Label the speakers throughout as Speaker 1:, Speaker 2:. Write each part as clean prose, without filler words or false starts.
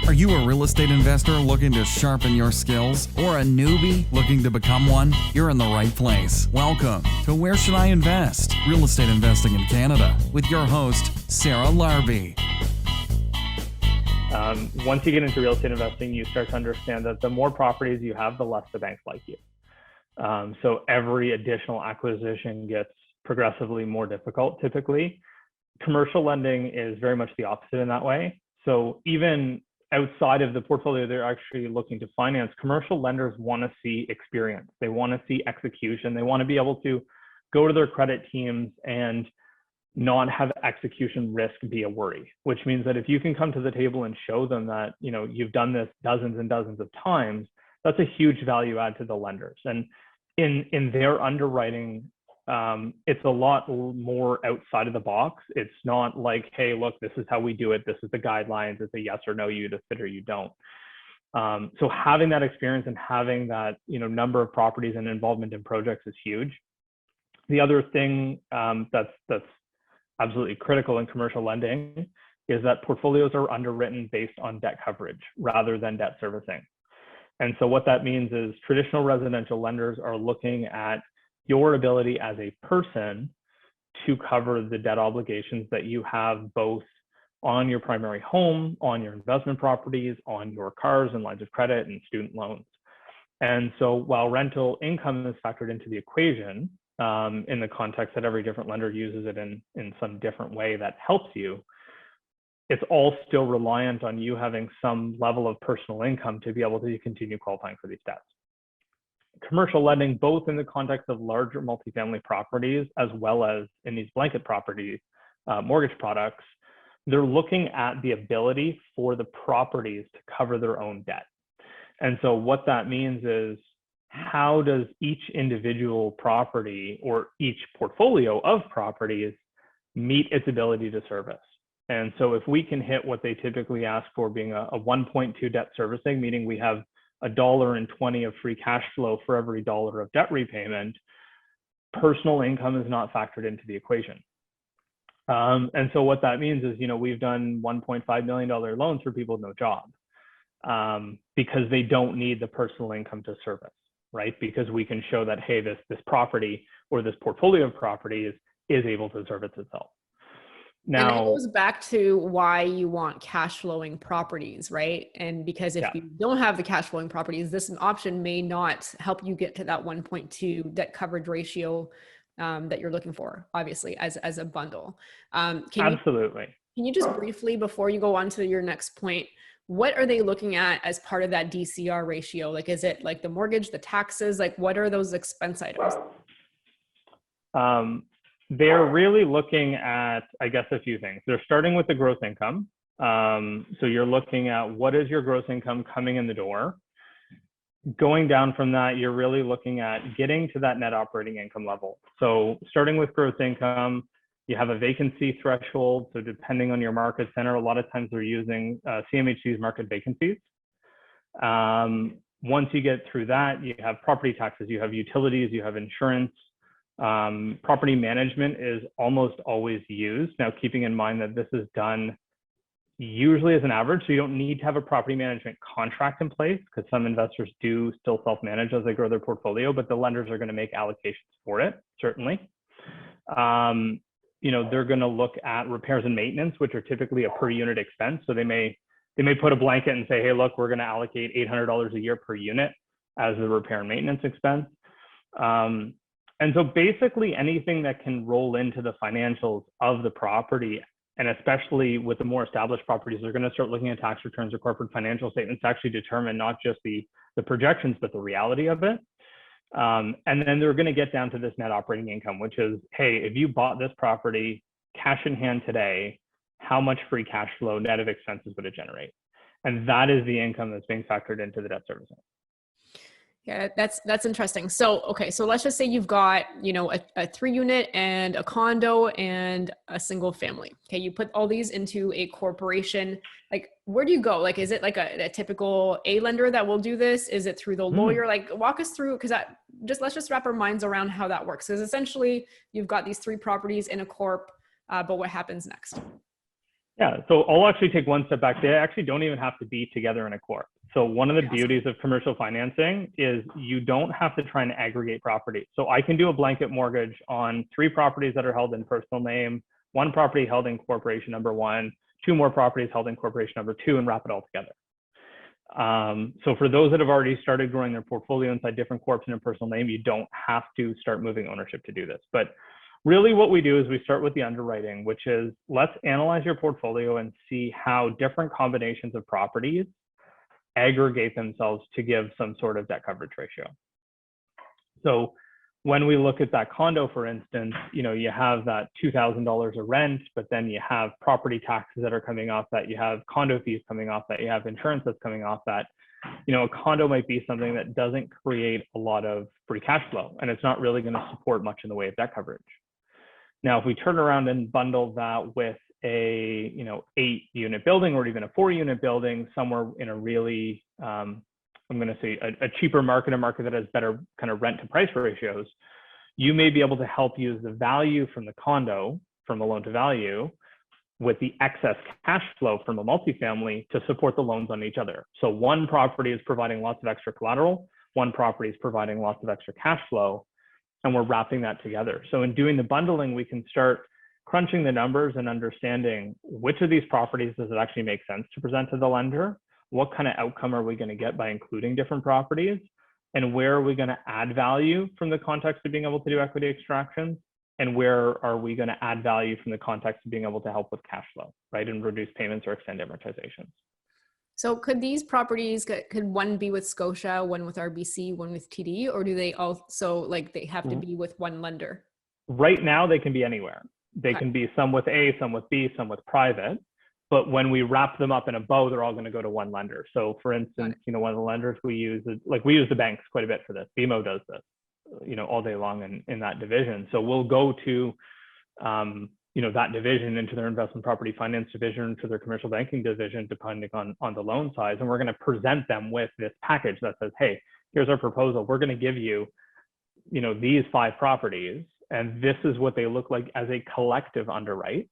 Speaker 1: Are you a real estate investor looking to sharpen your skills or a newbie looking to become one? You're in the right place. Welcome to Where Should I Invest? Real Estate Investing in Canada with your host, Sarah Larby.
Speaker 2: Once you get into real estate investing, you start to understand that the more properties you have, the less the banks like you. So every additional acquisition gets progressively more difficult typically. Commercial lending is very much the opposite in that way. So even outside of the portfolio they're actually looking to finance, commercial lenders want to see experience. They want to see execution. They want to be able to go to their credit teams and not have execution risk be a worry, which means that if you can come to the table and show them that, you know, you've done this dozens and dozens of times, that's a huge value add to the lenders. And in their underwriting, it's a lot more outside of the box. It's not like, hey, look, this is how we do it. This is the guidelines. It's a yes or no, you either fit or you don't. So having that experience and having that, you know, number of properties and involvement in projects is huge. The other thing that's absolutely critical in commercial lending is that portfolios are underwritten based on debt coverage rather than debt servicing. And so what that means is traditional residential lenders are looking at your ability as a person to cover the debt obligations that you have both on your primary home, on your investment properties, on your cars and lines of credit and student loans. And so while rental income is factored into the equation, in the context that every different lender uses it in some different way that helps you, it's all still reliant on you having some level of personal income to be able to continue qualifying for these debts. Commercial lending, both in the context of larger multifamily properties, as well as in these blanket properties, mortgage products, they're looking at the ability for the properties to cover their own debt. And so what that means is, how does each individual property or each portfolio of properties meet its ability to service? And so if we can hit what they typically ask for, being a 1.2 debt servicing, meaning we have $1.20 of free cash flow for every dollar of debt repayment, personal income is not factored into the equation. And so what that means is, you know, we've done $1.5 million loans for people with no job because they don't need the personal income to service, right? Because we can show that, hey, this property or this portfolio of properties is able to service itself. Now,
Speaker 3: and that goes back to why you want cash flowing properties, right? And because if you don't have the cash flowing properties, this option may not help you get to that 1.2 debt coverage ratio that you're looking for, obviously, as a bundle.
Speaker 2: Absolutely.
Speaker 3: Can you just briefly, before you go on to your next point, what are they looking at as part of that DCR ratio? Like, is it like the mortgage, the taxes? Like, what are those expense items?
Speaker 2: They're really looking at, I guess, a few things. They're starting with the gross income. So you're looking at what is your gross income coming in the door. Going down from that, you're really looking at getting to that net operating income level. So starting with gross income, you have a vacancy threshold. So depending on your market center, a lot of times they're using CMHC's market vacancies. Once you get through that, you have property taxes, you have utilities, you have insurance. Property management is almost always used. Now, keeping in mind that this is done usually as an average, so you don't need to have a property management contract in place because some investors do still self-manage as they grow their portfolio, but the lenders are going to make allocations for it, certainly. You know, they're going to look at repairs and maintenance, which are typically a per unit expense. So they may put a blanket and say, hey, look, we're going to allocate $800 a year per unit as the repair and maintenance expense. And so basically anything that can roll into the financials of the property, and especially with the more established properties, they're going to start looking at tax returns or corporate financial statements to actually determine not just the projections, but the reality of it. And then they're going to get down to this net operating income, which is, hey, if you bought this property cash in hand today, how much free cash flow net of expenses would it generate? And that is the income that's being factored into the debt servicing.
Speaker 3: Yeah, that's interesting. So, okay, so let's just say you've got, you know, a 3-unit and a condo and a single family. Okay, you put all these into a corporation. Like, where do you go? Like, is it like a typical A lender that will do this? Is it through the lawyer? Like, walk us through, because let's just wrap our minds around how that works. Because essentially, you've got these 3 properties in a corp, but what happens next?
Speaker 2: Yeah, so I'll actually take one step back. They actually don't even have to be together in a corp. So one of the beauties of commercial financing is you don't have to try and aggregate properties. So I can do a blanket mortgage on 3 properties that are held in personal name, 1 property held in corporation number 1, 2 more properties held in corporation number 2, and wrap it all together. So for those that have already started growing their portfolio inside different corps in a personal name, you don't have to start moving ownership to do this. But really what we do is we start with the underwriting, which is let's analyze your portfolio and see how different combinations of properties aggregate themselves to give some sort of debt coverage ratio. So when we look at that condo, for instance, you have that $2,000 of rent, but then you have property taxes that are coming off that, you have condo fees coming off that, you have insurance that's coming off that. A condo might be something that doesn't create a lot of free cash flow, and it's not really going to support much in the way of debt coverage. Now, if we turn around and bundle that with a 8-unit building or even a 4-unit building somewhere in a really I'm going to say a cheaper market, a market that has better kind of rent to price ratios, you may be able to help use the value from the condo, from the loan to value, with the excess cash flow from a multifamily to support the loans on each other. So one property is providing lots of extra collateral, one property is providing lots of extra cash flow, and we're wrapping that together. So in doing the bundling, we can start crunching the numbers and understanding which of these properties does it actually make sense to present to the lender, what kind of outcome are we going to get by including different properties, and where are we going to add value from the context of being able to do equity extractions, and where are we going to add value from the context of being able to help with cash flow, right, and reduce payments or extend amortizations.
Speaker 3: So could these properties, could one be with Scotia, one with RBC, one with TD, or do they also, they have to be with one lender?
Speaker 2: Right now, they can be anywhere. They can be some with A, some with B, some with private. But when we wrap them up in a bow, they're all going to go to one lender. So for instance, one of the lenders we use is, we use the banks quite a bit for this. BMO does this, all day long in that division. So we'll go to, that division, into their investment property finance division, to their commercial banking division, depending on the loan size. And we're going to present them with this package that says, hey, here's our proposal. We're going to give you, these 5 properties, and this is what they look like as a collective underwrite,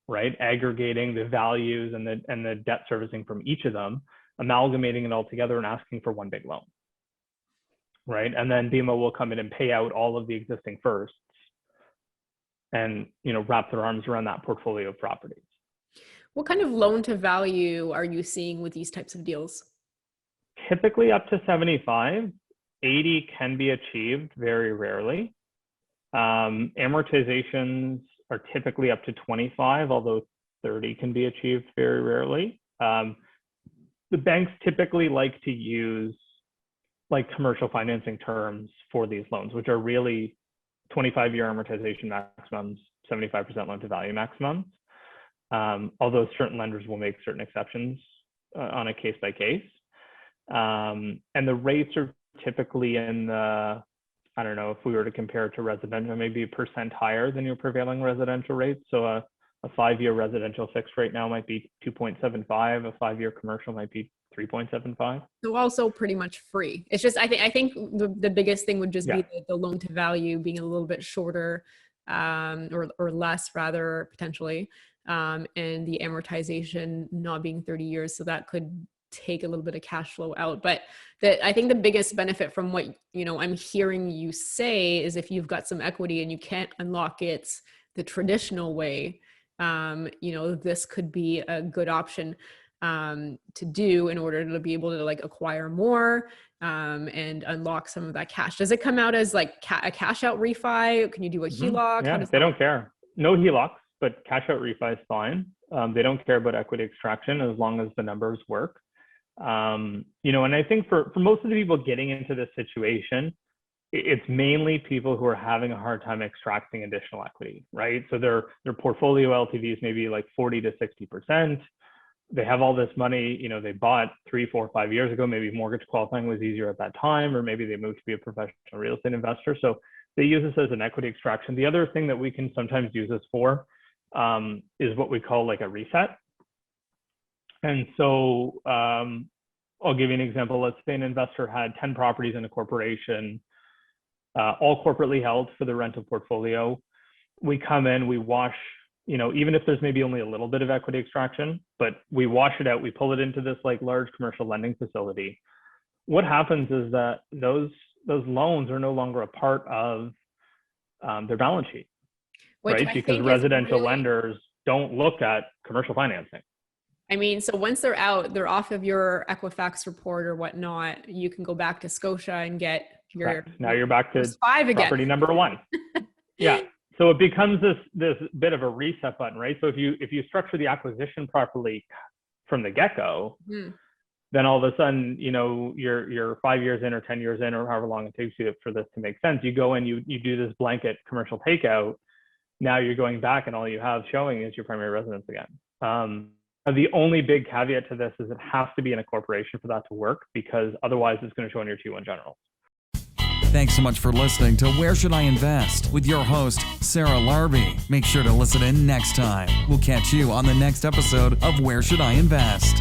Speaker 2: right? Aggregating the values and the debt servicing from each of them, amalgamating it all together and asking for one big loan, right? And then BMO will come in and pay out all of the existing firsts and, wrap their arms around that portfolio of properties.
Speaker 3: What kind of loan to value are you seeing with these types of deals?
Speaker 2: Typically up to 75, 80 can be achieved very rarely. Amortizations are typically up to 25, although 30 can be achieved very rarely. The banks typically like to use commercial financing terms for these loans, which are really 25-year amortization maximums, 75% loan to value maximums. Although certain lenders will make certain exceptions on a case by case. And the rates are typically in the, I don't know, if we were to compare it to residential, maybe 1% higher than your prevailing residential rate. So a 5-year residential fixed rate now might be 2.75. A 5-year commercial might be 3.75.
Speaker 3: So also pretty much free. It's just, I think the biggest thing would just be the loan to value being a little bit shorter, or less rather, potentially, and the amortization not being 30 years. So that could take a little bit of cash flow out. But I think the biggest benefit from what I'm hearing you say is if you've got some equity and you can't unlock it the traditional way, this could be a good option to do in order to be able to acquire more and unlock some of that cash. Does it come out as a cash out refi? Can you do a HELOC?
Speaker 2: Yeah, they don't care. No HELOCs, but cash out refi is fine. They don't care about equity extraction as long as the numbers work. And I think for most of the people getting into this situation, it's mainly people who are having a hard time extracting additional equity, right? So their portfolio LTVs maybe 40 to 60%. They have all this money, they bought 3, 4, 5 years ago, maybe mortgage qualifying was easier at that time, or maybe they moved to be a professional real estate investor. So they use this as an equity extraction. The other thing that we can sometimes use this for is what we call a reset. And so I'll give you an example. Let's say an investor had 10 properties in a corporation, all corporately held for the rental portfolio. We come in, we wash even if there's maybe only a little bit of equity extraction, but we wash it out, we pull it into this like large commercial lending facility. What happens is that those loans are no longer a part of their balance sheet, right? Because residential lenders don't look at commercial financing.
Speaker 3: I mean, so once they're out, they're off of your Equifax report or whatnot. You can go back to Scotia and get your.
Speaker 2: Correct. Now you're back to
Speaker 3: 5 again.
Speaker 2: Property number 1. Yeah. So it becomes this bit of a reset button, right? So if you structure the acquisition properly from the get-go, then all of a sudden, you're 5 years in or 10 years in or however long it takes you for this to make sense. You go in, you do this blanket commercial takeout. Now you're going back and all you have showing is your primary residence again. The only big caveat to this is it has to be in a corporation for that to work, because otherwise it's going to show on your T1 general.
Speaker 1: Thanks so much for listening to Where Should I Invest with your host, Sarah Larby. Make sure to listen in next time. We'll catch you on the next episode of Where Should I Invest.